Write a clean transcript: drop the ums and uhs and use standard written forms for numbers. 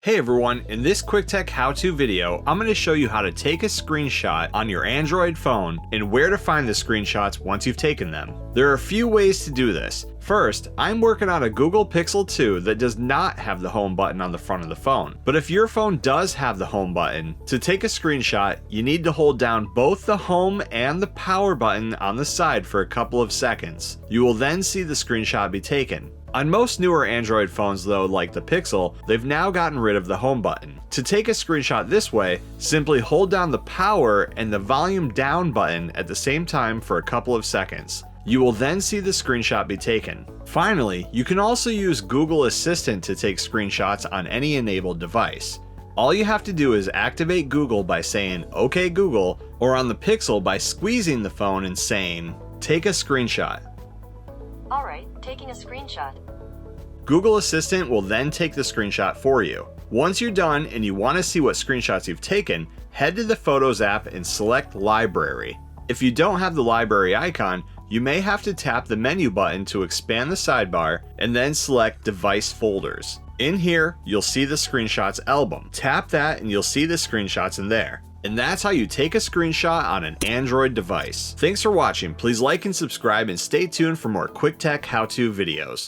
Hey everyone, in this quick tech how-to video, I'm going to show you how to take a screenshot on your Android phone and where to find the screenshots once you've taken them. There are a few ways to do this. First, I'm working on a Google Pixel 2 that does not have the home button on the front of the phone. But if your phone does have the home button, to take a screenshot, you need to hold down both the home and the power button on the side for a couple of seconds. You will then see the screenshot be taken. On most newer Android phones though, like the Pixel, they've now gotten rid of the home button. To take a screenshot this way, simply hold down the power and the volume down button at the same time for a couple of seconds. You will then see the screenshot be taken. Finally, you can also use Google Assistant to take screenshots on any enabled device. All you have to do is activate Google by saying, "Okay Google," or on the Pixel by squeezing the phone and saying, "Take a screenshot." Alright, taking a screenshot. Google Assistant will then take the screenshot for you. Once you're done and you want to see what screenshots you've taken, head to the Photos app and select Library. If you don't have the library icon, you may have to tap the menu button to expand the sidebar and then select Device Folders. In here, you'll see the Screenshots album. Tap that and you'll see the screenshots in there. And that's how you take a screenshot on an Android device. Thanks for watching. Please like and subscribe and stay tuned for more quick tech how-to videos.